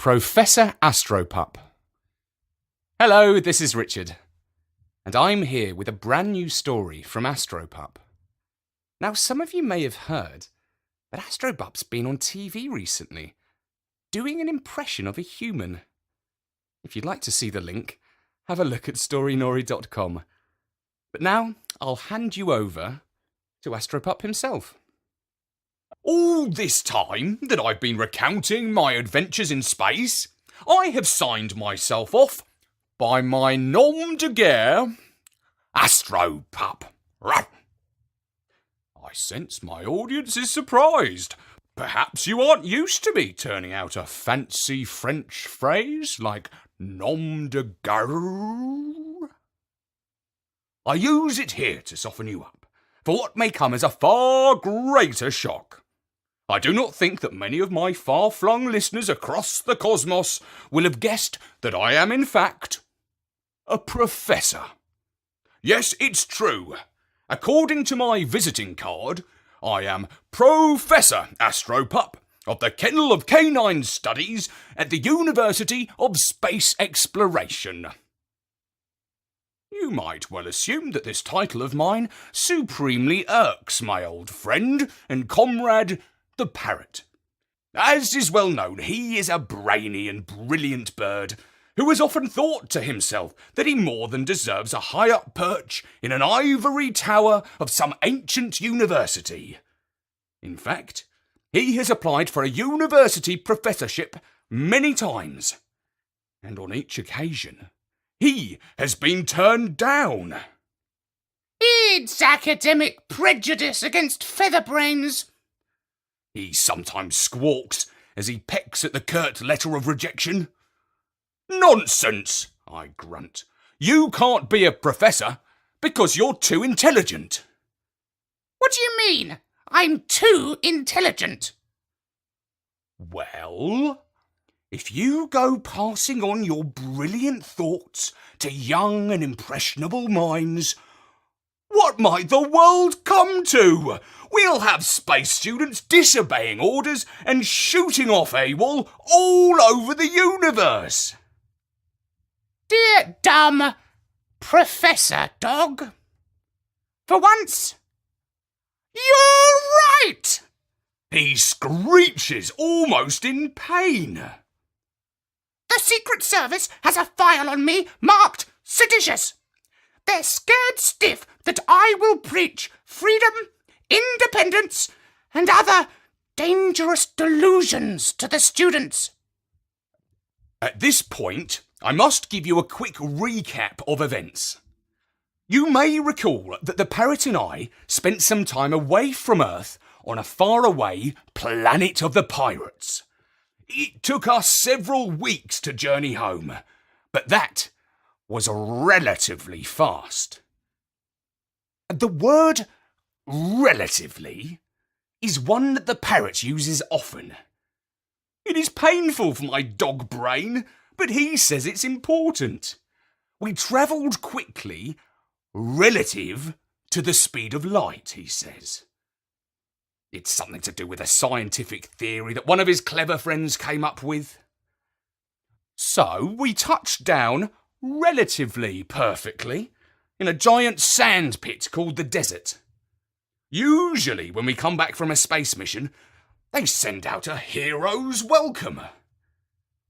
Professor Astropup. Hello, this is Richard, and I'm here with a brand new story from Astropup. Now, some of you may have heard that Astropup's been on TV recently, doing an impression of a human. If you'd like to see the link, have a look at storynori.com. But now, I'll hand you over to Astropup himself. All this time that I've been recounting my adventures in space, I have signed myself off by my nom de guerre, Astropup. I sense my audience is surprised. Perhaps you aren't used to me turning out a fancy French phrase like nom de guerre. I use it here to soften you up for what may come as a far greater shock. I do not think that many of my far-flung listeners across the cosmos will have guessed that I am, in fact, a professor. Yes, it's true. According to my visiting card, I am Professor Astropup of the Kennel of Canine Studies at the University of Space Exploration. You might well assume that this title of mine supremely irks my old friend and comrade, the parrot. As is well known, he is a brainy and brilliant bird who has often thought to himself that he more than deserves a high-up perch in an ivory tower of some ancient university. In fact, he has applied for a university professorship many times, and on each occasion, he has been turned down. It's academic prejudice against featherbrains. He sometimes squawks as he pecks at the curt letter of rejection. Nonsense, I grunt. You can't be a professor because you're too intelligent. What do you mean? I'm too intelligent. Well, if you go passing on your brilliant thoughts to young and impressionable minds, what might the world come to? We'll have space students disobeying orders and shooting off AWOL all over the universe. Dear dumb Professor Dog, for once, you're right. He screeches almost in pain. The Secret Service has a file on me marked seditious. They're scared stiff that I will preach freedom, independence, and other dangerous delusions to the students. At this point, I must give you a quick recap of events. You may recall that the parrot and I spent some time away from Earth on a faraway planet of the pirates. It took us several weeks to journey home, but that was relatively fast. The word relatively is one that the parrot uses often. It is painful for my dog brain, but he says it's important. We travelled quickly relative to the speed of light, he says. It's something to do with a scientific theory that one of his clever friends came up with. So we touched down relatively perfectly in a giant sand pit called the desert. Usually when we come back from a space mission, they send out a hero's welcome.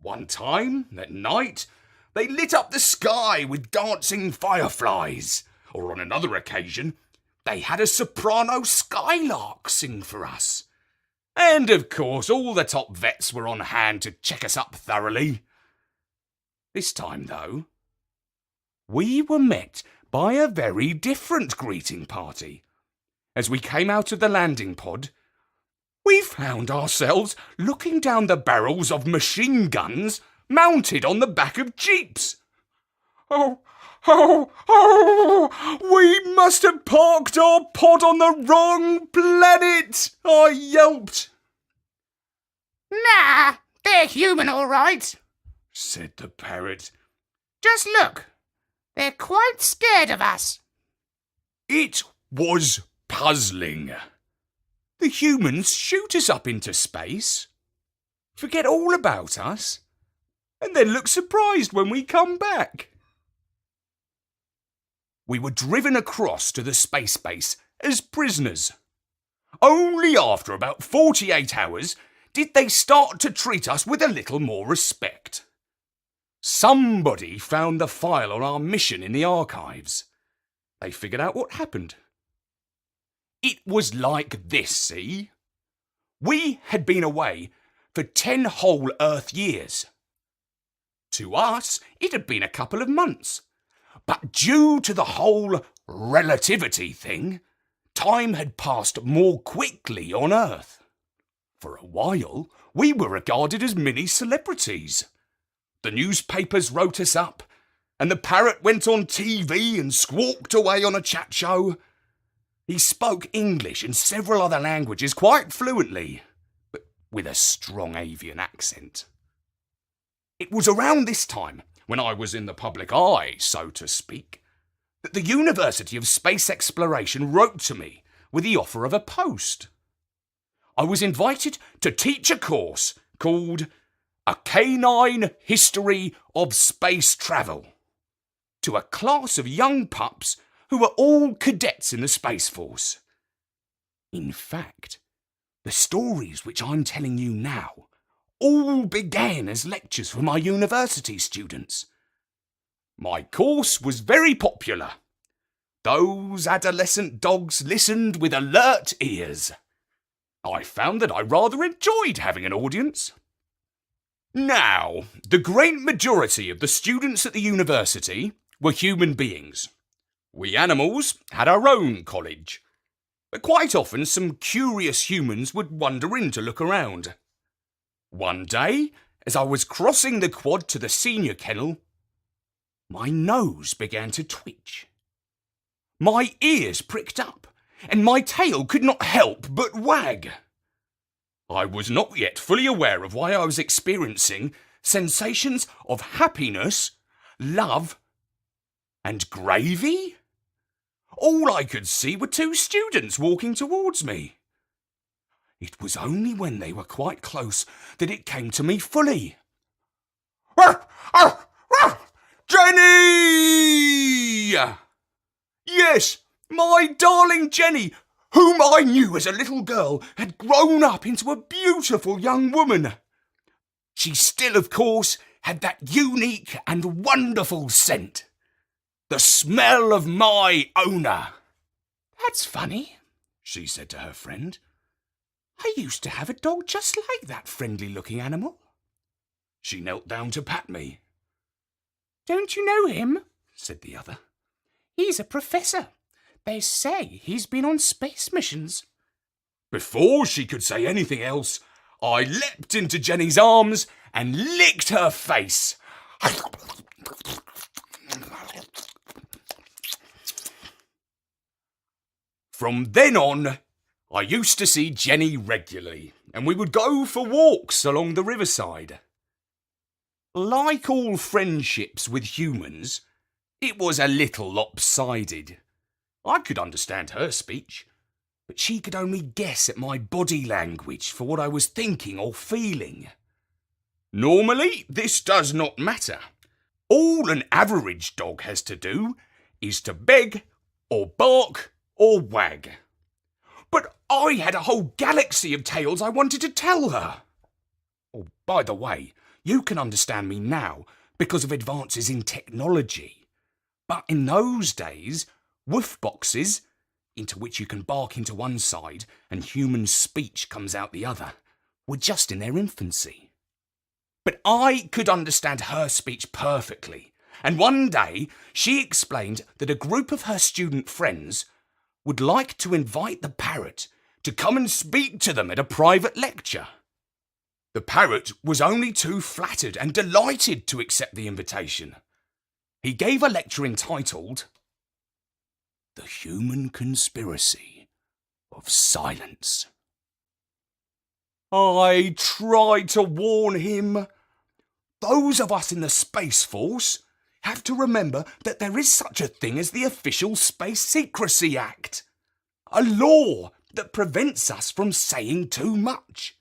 One time, at night, they lit up the sky with dancing fireflies, or on another occasion, they had a soprano skylark sing for us. And of course, all the top vets were on hand to check us up thoroughly. This time, though, we were met by a very different greeting party. As we came out of the landing pod, we found ourselves looking down the barrels of machine guns mounted on the back of jeeps. Oh, we must have parked our pod on the wrong planet, I yelped. Nah, they're human all right, said the parrot. Just look, they're quite scared of us. It was puzzling. The humans shoot us up into space, forget all about us, and then look surprised when we come back. We were driven across to the space base as prisoners. Only after about 48 hours did they start to treat us with a little more respect. Somebody found the file on our mission in the archives. They figured out what happened. It was like this, see? We had been away for 10 whole Earth years. To us, it had been a couple of months. But due to the whole relativity thing, time had passed more quickly on Earth. For a while, we were regarded as mini celebrities. The newspapers wrote us up, and the parrot went on TV and squawked away on a chat show. He spoke English and several other languages quite fluently, but with a strong avian accent. It was around this time, when I was in the public eye, so to speak, that the University of Space Exploration wrote to me with the offer of a post. I was invited to teach a course called A Canine History of Space Travel to a class of young pups who were all cadets in the Space Force. In fact, the stories which I'm telling you now all began as lectures for my university students. My course was very popular. Those adolescent dogs listened with alert ears. I found that I rather enjoyed having an audience. Now, the great majority of the students at the university were human beings. We animals had our own college, but quite often some curious humans would wander in to look around. One day, as I was crossing the quad to the senior kennel, my nose began to twitch. My ears pricked up, and my tail could not help but wag. I was not yet fully aware of why I was experiencing sensations of happiness, love, and gravy. All I could see were two students walking towards me. It was only when they were quite close that it came to me fully. Jenny! Yes, my darling Jenny, whom I knew as a little girl, had grown up into a beautiful young woman. She still, of course, had that unique and wonderful scent. The smell of my owner. That's funny, she said to her friend. I used to have a dog just like that friendly-looking animal. She knelt down to pat me. Don't you know him? Said the other. He's a professor. They say he's been on space missions. Before she could say anything else, I leapt into Jenny's arms and licked her face. From then on, I used to see Jenny regularly, and we would go for walks along the riverside. Like all friendships with humans, it was a little lopsided. I could understand her speech, but she could only guess at my body language for what I was thinking or feeling. Normally, this does not matter. All an average dog has to do is to beg, or bark, or wag. But I had a whole galaxy of tales I wanted to tell her. Oh, by the way, you can understand me now because of advances in technology. But in those days, woof boxes, into which you can bark into one side and human speech comes out the other, were just in their infancy. But I could understand her speech perfectly, and one day she explained that a group of her student friends would like to invite the parrot to come and speak to them at a private lecture. The parrot was only too flattered and delighted to accept the invitation. He gave a lecture entitled The Human Conspiracy of Silence. I tried to warn him. Those of us in the Space Force have to remember that there is such a thing as the Official Space Secrecy Act, a law that prevents us from saying too much.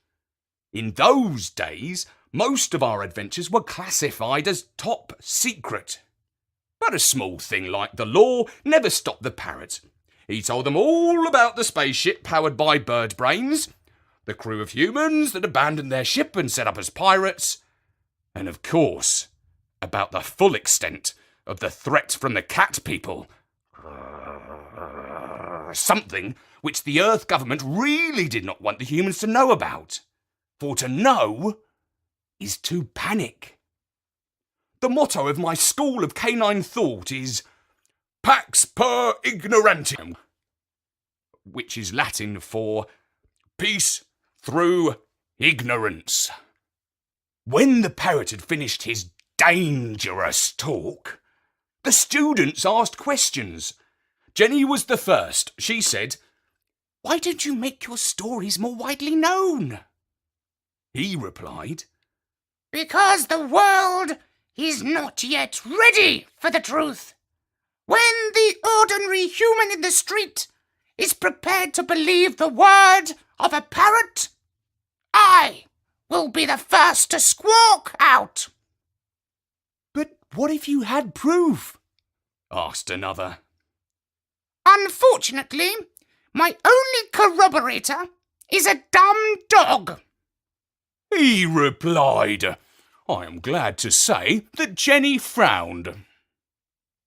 In those days, Most of our adventures were classified as top secret. But a small thing like the law never stopped the parrot. He told them all about the spaceship powered by bird brains, the crew of humans that abandoned their ship and set up as pirates, and of course, about the full extent of the threat from the cat people. Something which the Earth government really did not want the humans to know about. For to know is to panic. The motto of my school of canine thought is Pax per ignorantium, which is Latin for peace through ignorance. When the parrot had finished his dangerous talk, the students asked questions. Jenny was the first. She said, "Why don't you make your stories more widely known?" He replied, "Because the world is not yet ready for the truth. When the ordinary human in the street is prepared to believe the word of a parrot, I will be the first to squawk out." "But what if you had proof?" asked another. "Unfortunately, my only corroborator is a dumb dog." He replied. I am glad to say that Jenny frowned.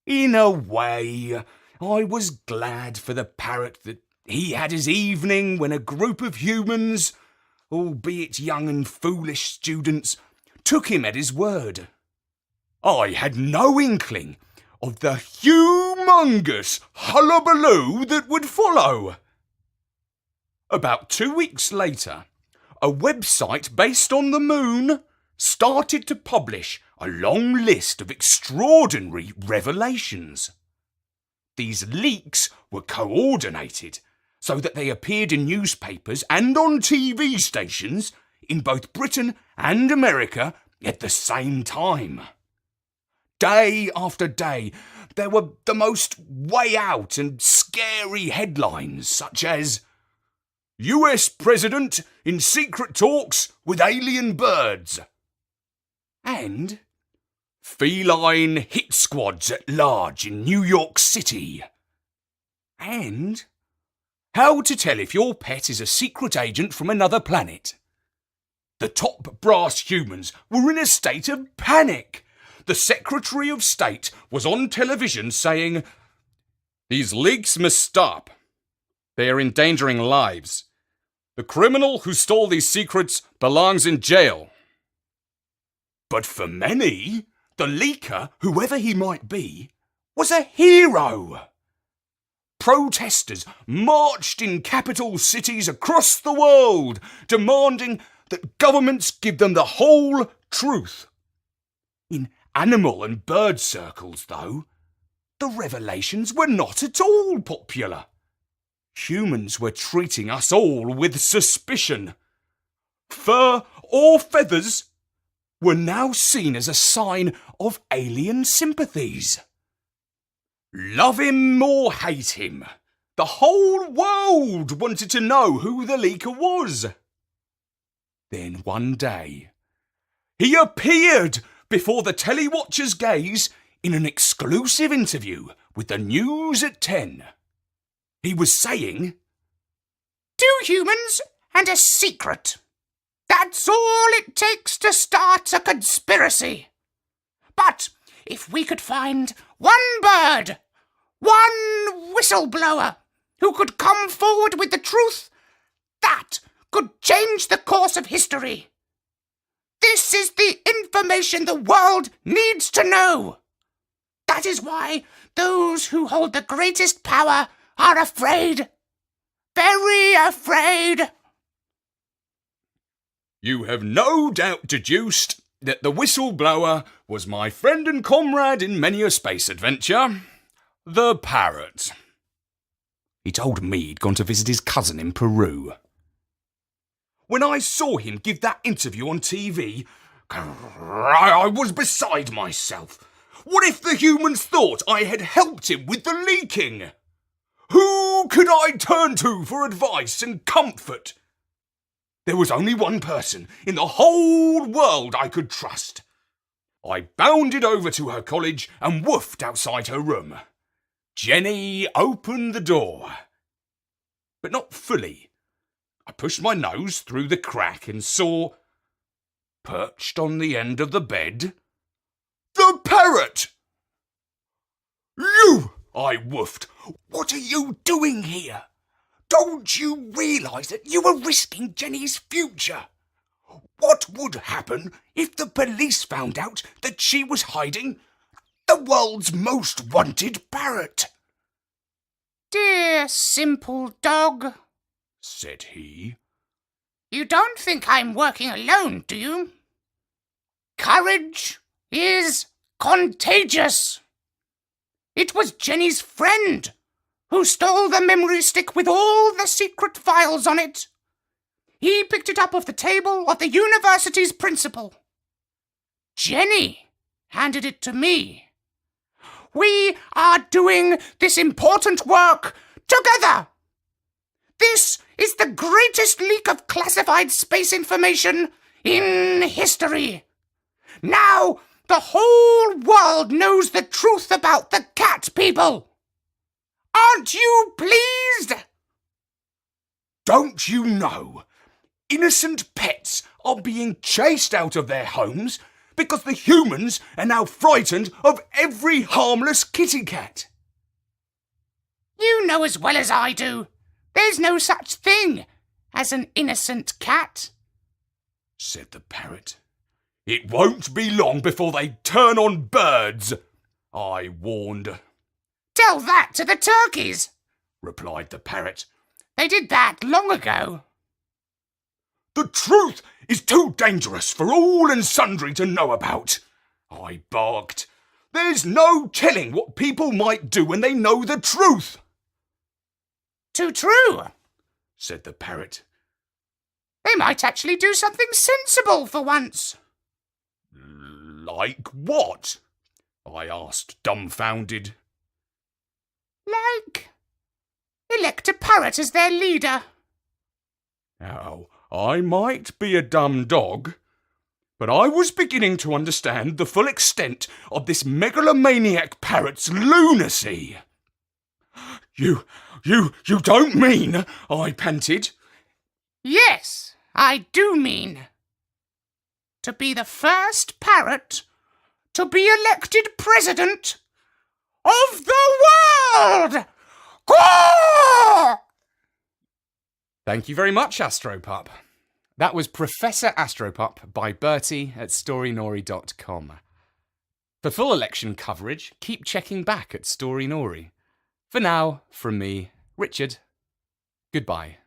In a way, I was glad for the parrot that he had his evening when a group of humans, albeit young and foolish students, took him at his word. I had no inkling of the humongous hullabaloo that would follow. About 2 weeks later, a website based on the moon started to publish a long list of extraordinary revelations. These leaks were coordinated so that they appeared in newspapers and on TV stations in both Britain and America at the same time. Day after day, there were the most way out and scary headlines such as US President in secret talks with alien birds, and feline hit squads at large in New York City, and how to tell if your pet is a secret agent from another planet. The top brass humans were in a state of panic. The Secretary of State was on television saying, "These leaks must stop. They are endangering lives. The criminal who stole these secrets belongs in jail." But for many, the leaker, whoever he might be, was a hero. Protesters marched in capital cities across the world, demanding that governments give them the whole truth. In animal and bird circles, though, the revelations were not at all popular. Humans were treating us all with suspicion. Fur or feathers were now seen as a sign of alien sympathies. Love him or hate him, the whole world wanted to know who the leaker was. Then one day, he appeared before the telewatcher's gaze in an exclusive interview with the News at 10. He was saying, "2 humans and a secret. That's all it takes to start a conspiracy. But if we could find one bird, one whistleblower who could come forward with the truth, that could change the course of history. This is the information the world needs to know. That is why those who hold the greatest power are afraid. Very afraid." You have no doubt deduced that the whistleblower was my friend and comrade in many a space adventure, the parrot. He told me he'd gone to visit his cousin in Peru. When I saw him give that interview on TV, I was beside myself. What if the humans thought I had helped him with the leaking? Who could I turn to for advice and comfort? There was only one person in the whole world I could trust. I bounded over to her college and woofed outside her room. Jenny opened the door. But not fully. I pushed my nose through the crack and saw, perched on the end of the bed, the parrot! "You!" I woofed. "What are you doing here? Don't you realise that you are risking Jenny's future? What would happen if the police found out that she was hiding the world's most wanted parrot?" "Dear simple dog," said he. "you don't think I'm working alone, do you? Courage is contagious. It was Jenny's friend who stole the memory stick with all the secret files on it. He picked it up off the table of the university's principal. Jenny handed it to me. We are doing this important work together. This is the greatest leak of classified space information in history. Now the whole world knows the truth about the cat people. Aren't you pleased?" Don't you know? Innocent pets are being chased out of their homes because the humans are now frightened of every harmless kitty cat. You know as well as I do, there's no such thing as an innocent cat," said the parrot. "It won't be long before they turn on birds," I warned. "Tell that to the turkeys," replied the parrot. "They did that long ago." "The truth is too dangerous for all and sundry to know about," I barked. "There's no telling what people might do when they know the truth." "Too true," said the parrot. "They might actually do something sensible for once." "Like what?" I asked, dumbfounded. "Like elect a parrot as their leader." Now, I might be a dumb dog, but I was beginning to understand the full extent of this megalomaniac parrot's lunacy. You don't mean," I panted. "Yes, I do mean. To be the first parrot to be elected president of the world! Caw!" Thank you very much, astropup. That was Professor Astropup by Bertie at storynori.com. For full election coverage, keep checking back at Storynori. For now, from me, Richard, goodbye.